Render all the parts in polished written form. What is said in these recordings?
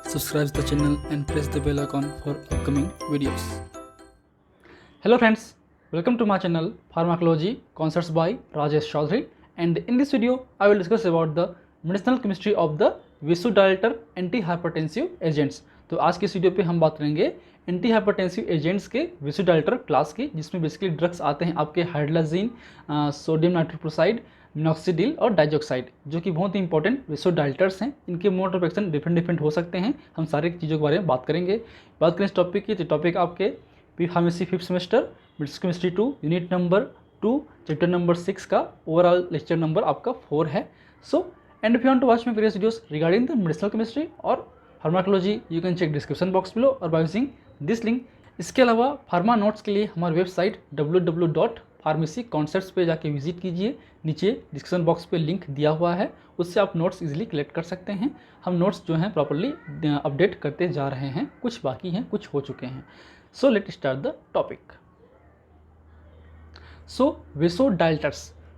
subscribe the channel and press the bell icon for upcoming videos. Hello friends, welcome to my channel Pharmacology Concepts by Rajesh Chaudhary, and in this video I will discuss about the medicinal chemistry of the vasodilator antihypertensive agents। तो आज के इस video पे हम बात करेंगे anti hypertensive agents के vasodilator class की, जिसमें बेसिकली ड्रग्स आते हैं आपके हाइड्रोलाजीन, सोडियम नाइट्रोप्रोसाइड, मिनॉक्सिडिल और डाइजॉक्साइड, जो कि बहुत ही इंपॉर्टेंट वेसोडाइलेटर्स हैं। इनके मोड ऑफ एक्शन डिफरेंट हो सकते हैं। हम सारी चीज़ों के बारे में बात करेंगे। बात करें इस टॉपिक की, तो टॉपिक आपके pharmacy 5th semester medicinal chemistry 2 unit number 2 chapter number 6 का ओवरऑल लेक्चर नंबर आपका 4 है। So and if you want to watch my previous videos regarding the medicinal chemistry और pharmacology, you can check description box below और by using this link. इसके अलावा pharma notes के लिए हमारी वेबसाइट www.pharmacyconcepts पे जाके विजिट कीजिए। नीचे डिस्क्रिप्शन बॉक्स पे लिंक दिया हुआ है, उससे आप नोट्स इजीली कलेक्ट कर सकते हैं। हम नोट्स जो हैं प्रॉपर्ली अपडेट करते जा रहे हैं, कुछ बाकी हैं, कुछ हो चुके हैं। So let start the topic. So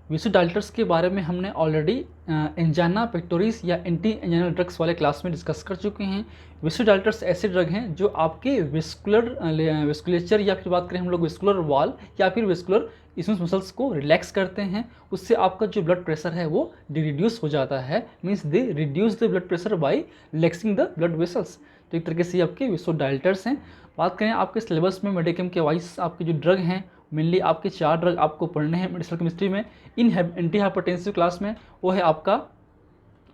vasodilators के बारे में हमने ऑलरेडी एंजाइना पेक्टोरिस या एंटी एंजाइनल ड्रग्स वाले क्लास में डिस्कस कर चुके हैं। वेसोडाइलेटर्स ऐसे ड्रग हैं जो आपके वेस्कुलेचर या फिर बात करें हम लोग वेस्कुलर वॉल या फिर वेस्कुलर स्मूथ मसल्स को रिलैक्स करते हैं। उससे आपका जो ब्लड प्रेशर है वो रिड्यूस हो जाता है, means they reduce the blood pressure by relaxing the blood vessels. तो एक तरीके से आपके वेसोडाइलेटर्स हैं। बात करें आपके सिलेबस में मेडिकेम के वाइज आपके जो ड्रग हैं, मेनली आपके 4 ड्रग आपको पढ़ने हैं मेडिसिनल केमिस्ट्री में इन एंटी हाइपरटेंसिव क्लास में। वो है आपका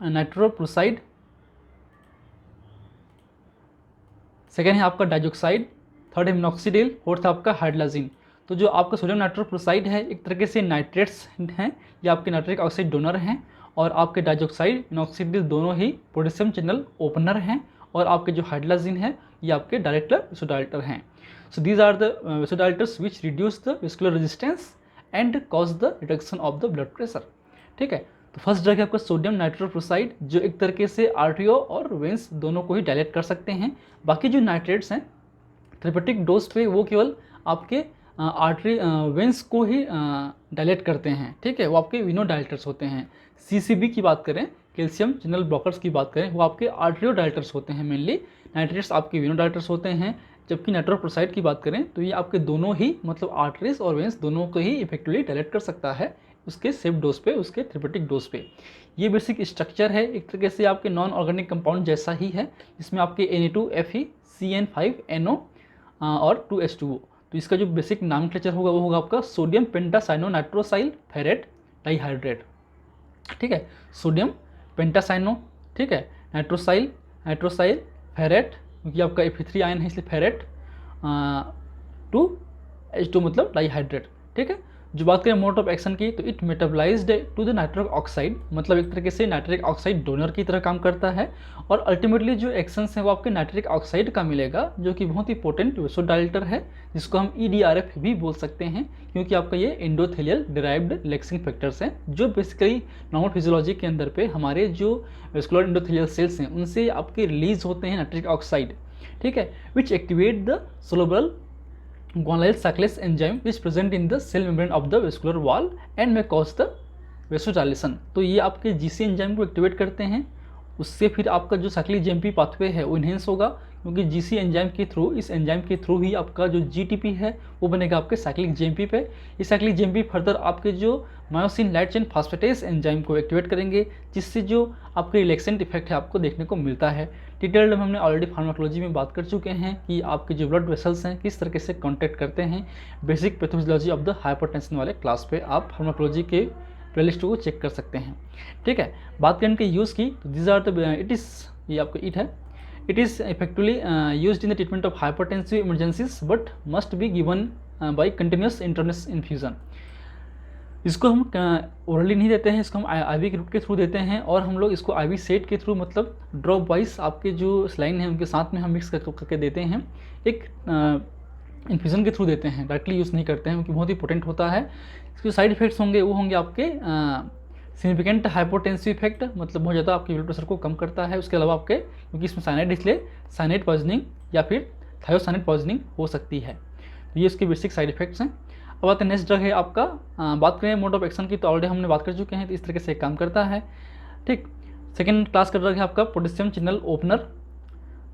नाइट्रोप्रोसाइड, सेकेंड है आपका डाइजॉक्साइड, थर्ड है मिनॉक्सिडिल, फोर्थ है आपका हाइड्रोलाजीन। तो जो आपका सोडियम नाइट्रोप्रोसाइड है एक तरीके से नाइट्रेट्स हैं, ये आपके नाइट्रिक ऑक्साइड डोनर हैं, और आपके डाइजॉक्साइड मिनॉक्सिडिल दोनों ही पोटेशियम चैनल ओपनर हैं, और आपके जो हाइड्रोलाजीन है ये आपके डायरेक्ट वेसोडाइलेटर हैं। So these are the vasodilators which reduce the vascular resistance and cause the reduction of the blood pressure। ठीक है, तो फर्स्ट ड्रग है आपका सोडियम नाइट्रोप्रोसाइड, जो एक तरीके से आर्टरियो और वेंस दोनों को ही डायलेट कर सकते हैं। बाकी जो नाइट्रेट्स हैं थेरेपेटिक डोज पे वो केवल आपके आर्टरी वेंस को ही डायलेट करते हैं। ठीक है, वो आपके विनोडाइलेटर्स होते हैं। CCB की बात करें, कैल्शियम चैनल ब्लॉकर्स की बात करें, वो आपके आर्टरियो डायलेटर्स होते हैं मेनली। नाइट्रेट्स आपके विनोडाइलेटर्स होते हैं। जबकि नाइट्रोप्रोसाइड की बात करें तो ये आपके दोनों ही मतलब आर्टरीज और वेंस दोनों को ही इफेक्टिवली डायलेट कर सकता है उसके सेफ डोज पे, उसके थेरेपेटिक डोज पे। ये बेसिक स्ट्रक्चर है, एक तरीके से आपके नॉन ऑर्गेनिक कंपाउंड जैसा ही है, जिसमें आपके Na2Fe CN5NO और 2H2O। तो इसका जो बेसिक नॉमेनक्लेचर होगा वो होगा आपका सोडियम पेंटासाइनो नाइट्रोसाइल फेरेट डाइहाइड्रेट। ठीक है, सोडियम पेंटासाइनो, ठीक है, नाइट्रोसाइल फेरेट, क्योंकि आपका Fe3 आयन है इसलिए फेरेट, 2H2 मतलब डाइहाइड्रेट। ठीक है, जो बात करें मोड ऑफ एक्शन की, तो it metabolised to the nitric oxide, मतलब एक तरीके से नाइट्रिक ऑक्साइड डोनर की तरह काम करता है, और अल्टीमेटली जो एक्शंस हैं वो आपके नाइट्रिक ऑक्साइड का मिलेगा, जो कि बहुत ही पोटेंट वेसोडाइलेटर है, जिसको हम EDRF भी बोल सकते हैं, क्योंकि आपका ये एंडोथेलियल डिराइव्ड रिलैक्सिंग फैक्टर्स हैं, जो बेसिकली नॉर्मल फिजियोलॉजी के अंदर पे हमारे जो वेस्कुलर एंडोथेलियल सेल्स हैं उनसे आपके रिलीज होते हैं नाइट्रिक ऑक्साइड। ठीक है, which activate the soluble guanylyl cyclase enzyme which present in the cell membrane of the vascular wall and may cause the vasodilation। तो ये आपके GC एंजाइम को एक्टिवेट करते हैं, उससे फिर आपका जो साइक्लिक जेएमपी पाथवे है वो इन्हेंस होगा, क्योंकि GC एंजाइम के थ्रू, इस एंजाइम के थ्रू ही आपका जो GTP है वो बनेगा आपके साइक्लिक जेएमपी पे। ये साइक्लिक जेएमपी फर्दर आपके जो myosin light chain phosphatase enzyme को एक्टिवेट करेंगे, जिससे जो आपके रिलैक्सेंट इफेक्ट है आपको देखने को मिलता है। डिटेल्ड में हमने ऑलरेडी फार्माकोलॉजी में बात कर चुके हैं कि आपके जो ब्लड वेसल्स हैं किस तरीके से कॉन्टैक्ट करते हैं। Basic pathophysiology of the hypertension वाले क्लास पे आप फार्माकोलॉजी के प्लेलिस्ट को चेक कर सकते हैं। ठीक है, बात करें इनके यूज़ की, तो दिस आर द ये आपका it is effectively used in the treatment of hypertensive emergencies but must be given by continuous इंटरनेस infusion. इसको हम ओरली नहीं देते हैं, इसको हम IV के रूट के थ्रू देते हैं, और हम लोग इसको IV सेट के थ्रू मतलब ड्रॉप वाइज आपके जो स्लाइन है उनके साथ में हम मिक्स करके देते हैं, एक इन्फ्यूज़न के थ्रू देते हैं, डायरेक्टली यूज़ नहीं करते हैं, क्योंकि बहुत ही पोटेंट होता है। इसके साइड इफेक्ट्स होंगे वो होंगे आपके सिग्निफिकेंट हाइपोटेंसिव इफेक्ट, मतलब बहुत ज़्यादा आपके ब्लड प्रेशर को कम करता है। उसके अलावा आपके, क्योंकि इसमें साइनाइड, इसलिए साइनाइड पॉइजनिंग या फिर थायोसाइनाइड पॉइजनिंग हो सकती है। तो ये इसके बेसिक साइड इफेक्ट्स हैं। अब आते हैं नेक्स्ट ड्रग है आपका, बात करें मोड ऑफ एक्शन की तो ऑलरेडी हमने बात कर चुके हैं, तो इस तरीके से काम करता है। ठीक, सेकेंड क्लास का ड्रग है आपका पोटेशियम चैनल ओपनर,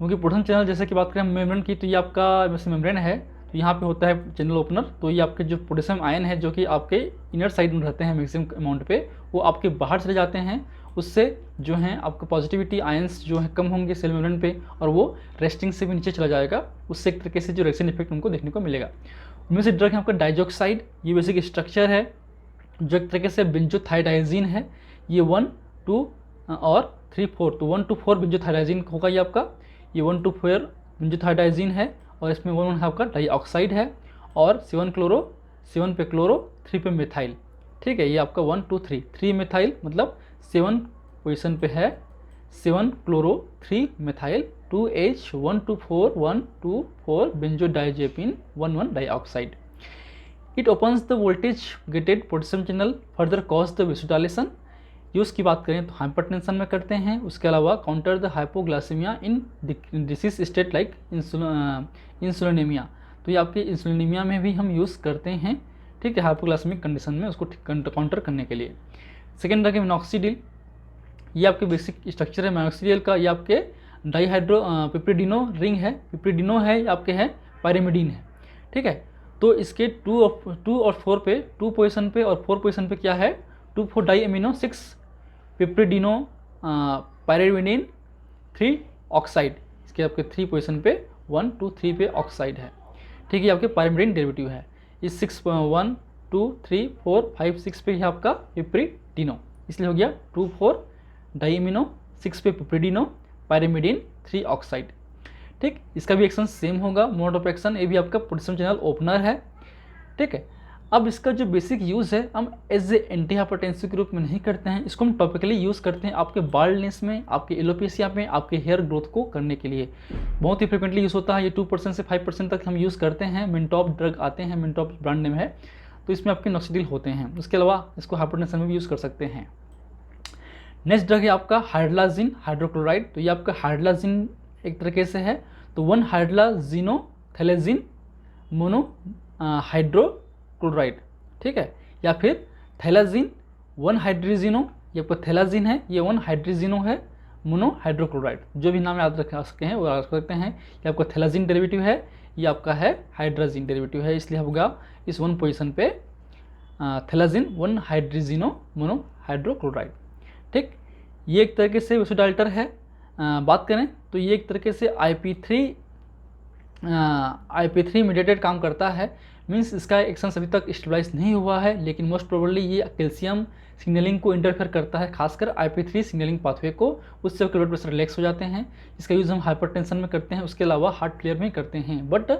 क्योंकि पोटेशियम चैनल जैसे कि बात करें मेम्ब्रेन की, तो ये आपका वैसे मेम्ब्रेन है, तो यहाँ पे होता है चैनल ओपनर, तो ये आपके जो पोटेशियम आयन है जो कि आपके इनर साइड में रहते हैं मैक्सिमम अमाउंट पे, वो आपके बाहर चले जाते हैं। उससे जो है आपका पॉजिटिविटी आयंस जो है कम होंगे सेल मेम्ब्रेन पे, और वो रेस्टिंग से भी नीचे चला जाएगा। उससे एक तरीके से जो रिएक्शन इफेक्ट उनको देखने को मिलेगा। उनमें से ड्रग है आपका डाइजॉक्साइड, ये बेसिक स्ट्रक्चर है जो एक तरीके से बेंजोथाइडाइजीन है। ये 1, 2 और 3, 4, तो 1 to 4 बेंजोथाइडाइजीन होगा ये आपका। ये 1 to 4 बेंजोथाइडाइजीन है, और इसमें 1 है आपका डाइऑक्साइड है, और 7 क्लोरो, 7 पे क्लोरो, 3 पे मिथाइल। ठीक है, ये आपका 1, 2, 3, 3 मिथाइल मतलब 7 पोजिशन पे है 7 chloro 3 methyl 2H 1 to 4 1 to 4 benzodiazepine 1 dioxide. It opens the voltage gated potassium channel further cause the vasodilation. Use की बात करें तो हाइपरटेंशन में करते हैं। उसके अलावा counter the hypoglycaemia in disease state like insulinaemia, तो ये आपके इंसुलिनेमिया में भी हम यूज़ करते हैं। ठीक है, हाइपोग्लाइसेमिक कंडीशन में उसको काउंटर करने के लिए। सेकेंड ड्रग है मिनॉक्सिडिल, ये आपके बेसिक स्ट्रक्चर है मिनॉक्सिडिल का। ये आपके डाईहाइड्रो पिप्रिडिनो रिंग है, पिप्रिडिनो है, आपके है पायरिमिडीन है। ठीक है, तो इसके 2 और 4 पे, 2 पोजिशन पे और 4 पोजिशन पे क्या है 2,4 डाई अमीनो 6 पिप्रिडिनो पायरिमिडीन 3 ऑक्साइड। इसके आपके 3 पोजिशन पे 1, 2, 3 पे ऑक्साइड है। ठीक है, आपके पायरिमिडीन डेरिवेटिव है। इस 6 1, 2, 3, 4, 5, 6 पे है आपका पिप्रिडिनो, इसलिए हो गया 2,4 डाईमिनो 6 पे पिप्रिडिनो पायरिमिडीन 3 ऑक्साइड। ठीक, इसका भी एक्शन सेम होगा, मोड ऑफ एक्शन। ये भी आपका पोटेशियम चैनल ओपनर है। ठीक है, अब इसका जो बेसिक यूज़ है हम एज ए एंटी हाइपरटेंसिव के रूप में नहीं करते हैं, इसको हम टॉपिकली यूज़ करते हैं आपके बाल्डनेस में, आपके एलोपेशिया में, आपके हेयर ग्रोथ को करने के लिए बहुत ही फ्रिक्वेंटली यूज़ होता है। ये 2% से 5% तक हम यूज़ करते हैं। मिनटॉप ड्रग आते हैं, मिनटॉप ब्रांड नेम है, तो इसमें आपके नॉक्सिडिल होते हैं। उसके अलावा इसको हाइपरटेंशन में भी यूज़ कर सकते हैं। नेक्स्ट ड्रग है आपका हाइड्रोलाजिन हाइड्रोक्लोराइड, तो ये आपका हाइड्रोलाजिन एक तरीके से है, तो 1 हाइड्रोलाजिनोथैलेजिन मोनो हाइड्रोक्लोराइड। ठीक है, या फिर थैलाजिन 1 हाइड्रोजिनो, ये आपका थैलाजिन है, ये 1 हाइड्रोजिनो है मोनो हाइड्रोक्लोराइड। जो भी नाम याद रख सकते हैं वो याद रख सकते हैं। ये आपका थैलाजिन डेरिवेटिव है, ये आपका है हाइड्रोजिन डेरिवेटिव है, इसलिए होगा इस 1 पोजिशन पे थैलाजिन 1 हाइड्रोजिनो मोनो हाइड्रोक्लोराइड। ठीक, ये एक तरीके से वेसोडाइलेटर है। बात करें तो ये एक तरीके से IP3 मीडिएटेड काम करता है। मींस इसका एक्शन अभी तक स्टेबलाइज नहीं हुआ है, लेकिन मोस्ट प्रोबेबली ये कैल्शियम सिग्नलिंग को इंटरफेयर करता है, खासकर IP3 सिग्नलिंग पाथवे को। उससे ब्लड प्रेशर रिलैक्स हो जाते हैं। इसका यूज़ हम हाइपरटेंशन में करते हैं, उसके अलावा हार्ट क्लियर में करते हैं, but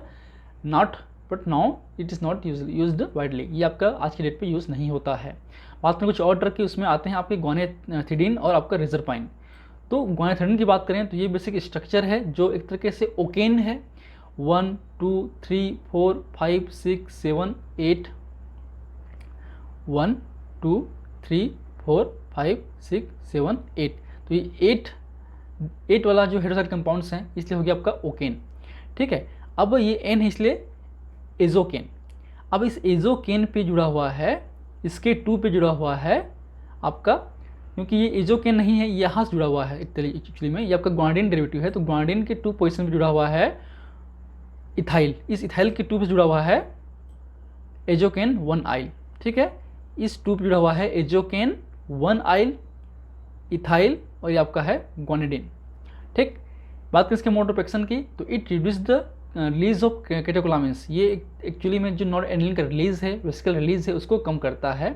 now it is not used widely. ये आपका आज की डेट पे यूज़ नहीं होता है। बात करें कुछ और ड्रग की, उसमें आते हैं आपके ग्वानिथिडीन और आपका रिजरपाइन। तो ग्वानिथिडीन की बात करें तो ये बेसिक स्ट्रक्चर है जो एक तरीके से ओकेन है। 1, 2, 3, 4, 5, 6, 7, 8, 1, 2, 3, 4, 5, 6, 7, 8, तो ये 8 वाला जो हेड्रोसाइड कंपाउंड्स हैं, इसलिए हो गया आपका ओकेन। ठीक है, अब ये एन है इसलिए एजोकेन। अब इस एजोकेन पे जुड़ा हुआ है, इसके 2 पे जुड़ा हुआ है आपका, क्योंकि ये एजोकेन नहीं है, यहाँ से जुड़ा हुआ है एक्चुअली में, ये आपका ग्वानिडीन डेरिवेटिव है। तो ग्वानिडीन के 2 पोजिशन पे जुड़ा हुआ है इथाइल, इस इथाइल के 2 पे जुड़ा हुआ है एजोकेन 1 आइल। ठीक है, इस 2 पे जुड़ा हुआ है एजोकेन 1 आइल, इथाइल, और ये आपका है ग्वानिडीन। ठीक, बात करें इसके मोड ऑफ एक्शन की, तो it reduce the release of catecholamines. ये एक्चुअली में जो नॉरएड्रेनालिन का रिलीज है, वेसिकल रिलीज है, उसको कम करता है,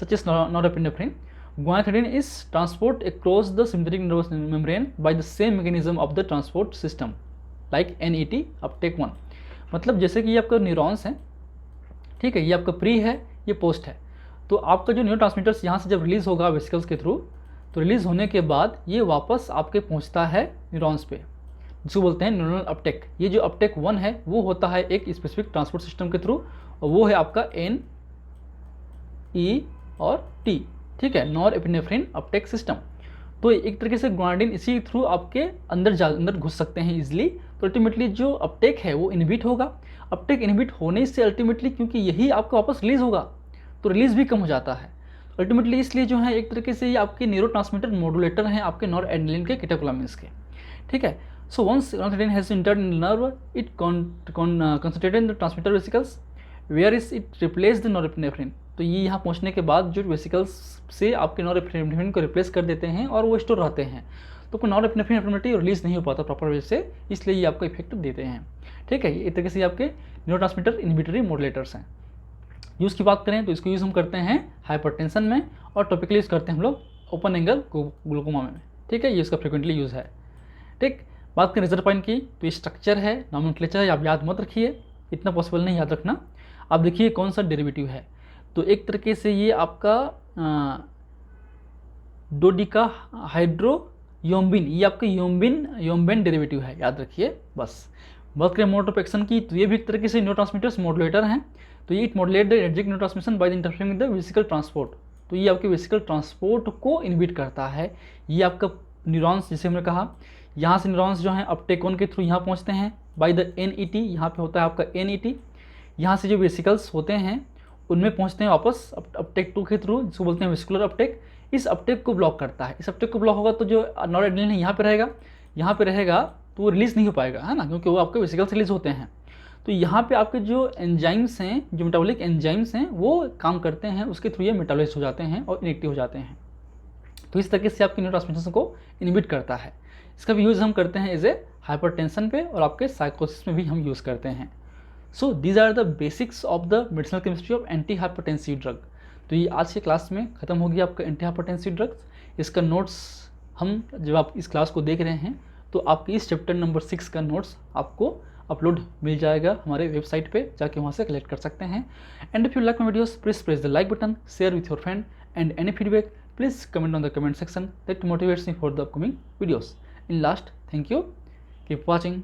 such as norepinephrine. Guanethidine is transport across the sympathetic nervous membrane by the same mechanism of the transport system like NET uptake 1। मतलब जैसे कि ये आपका न्यूरॉन्स हैं, ठीक है, ये आपका प्री है, ये पोस्ट है। तो आपका जो न्यूरोट्रांसमीटर्स यहाँ से जब रिलीज़ होगा वेसिकल्स के थ्रू, तो रिलीज़ होने के बाद ये वापस आपके पहुँचता है न्यूरॉन्स पे, जिसको बोलते हैं न्यूरल अपटेक। ये जो अपटेक 1 है वो होता है एक स्पेसिफिक ट्रांसपोर्ट सिस्टम के थ्रू, और वो है आपका NE और T। ठीक है, नॉरएपिनेफ्रिन अपटेक सिस्टम। तो एक तरीके से ग्वानिडीन इसी थ्रू आपके अंदर घुस सकते हैं इजीली। तो अल्टीमेटली जो अपटेक है वो इनहिबिट होगा। अपटेक इनहिबिट होने से अल्टीमेटली, क्योंकि यही आपका वापस रिलीज़ होगा, तो रिलीज़ भी कम हो जाता है अल्टीमेटली। इसलिए जो है एक तरीके से ये आपके न्यूरोट्रांसमीटर मॉड्यूलेटर हैं आपके नॉरएड्रेनालिन के कैटेकोलामिन्स के। ठीक है, So once norepinephrine has entered in the nerve, it concentrated in the transmitter vesicles, where is it replaced the norepinephrine. तो ये यहाँ पहुँचने के बाद जो वेसिकल्स से आपके नॉरएपिनेफ्रिन को रिप्लेस कर देते हैं और वो स्टोर रहते हैं, तो कोई नॉरएपिनेफ्रिन ऑटोमेटिकली रिलीज नहीं हो पाता प्रॉपर वे से, इसलिए ये आपको इफेक्ट देते हैं। ठीक है, एक तरीके से आपके न्यूरोट्रांसमीटर इनहिबिटरी मॉड्यूलेटर्स हैं। यूज़ की बात करें तो इसको यूज़ हम करते हैं हाइपरटेंशन में, और टॉपिकली यूज़ करते हैं हम लोग ओपन एंगल ग्लूकोमा में। ठीक है, ये इसका फ्रिक्वेंटली यूज़ है। ठीक, बात करें रिजर्व पॉइंट की, तो ये स्ट्रक्चर है, नॉमेनक्लेचर है, आप याद मत रखिए, इतना पॉसिबल नहीं याद रखना। आप देखिए कौन सा डेरिवेटिव है, तो एक तरीके से ये आपका डोडिका हाइड्रोयोम्बिन, ये आपका योम्बेन डेरिवेटिव है, याद रखिए बस। बात करें मोड ऑफ एक्शन की, तो ये भी एक तरीके से न्यूरोट्रांसमीटर्स मॉड्यूलेटर हैं। तो ये it modulate the energetic neurotransmission by the interfering with the vesicle transport. तो ये आपके वेसिकल ट्रांसपोर्ट को इनहिबिट करता है। ये आपका न्यूरॉन्स, जैसे हमने कहा, यहाँ से न्यूरॉन्स जो हैं अपटेक ऑन के थ्रू यहाँ पहुँचते हैं बाय द NET, यहाँ पे होता है आपका NET। यहाँ से जो वेसिकल्स होते हैं उनमें पहुँचते हैं वापस अपटेक 2 के थ्रू, जिसको बोलते हैं वेसिकुलर अपटेक। इस अपटेक को ब्लॉक करता है। इस अपटेक को ब्लॉक होगा तो जो नॉरएड्रेनालिन है यहाँ पे रहेगा, तो वो रिलीज़ नहीं हो पाएगा, है ना, क्योंकि वो आपके वेसिकल से रिलीज होते हैं। तो यहाँ पे आपके जो एंजाइम्स हैं, जो मेटाबॉलिक एंजाइम्स हैं, वो काम करते हैं, उसके थ्रू ये मेटाबॉलाइज हो जाते हैं और इनएक्टिव हो जाते हैं। तो इस तरीके से आपके न्यूरोट्रांसमिशन को इनहिबिट करता है। इसका भी यूज़ हम करते हैं एज ए हाइपरटेंशन पे, और आपके साइकोसिस में भी हम यूज़ करते हैं। So these are the basics of the medicinal chemistry of anti hypertensive drug. तो ये आज के क्लास में ख़त्म हो गया आपका एंटी हाइपरटेंसिव ड्रग्स। इसका नोट्स हम जब आप इस क्लास को देख रहे हैं तो आपके इस चैप्टर नंबर 6 का नोट्स आपको अपलोड मिल जाएगा हमारे वेबसाइट पे, जाके वहाँ से कलेक्ट कर सकते हैं। And if you like my videos, please press the like button, share with your friend, and any feedback please comment on the comment section, that motivates me for the upcoming videos. In last, thank you, keep watching.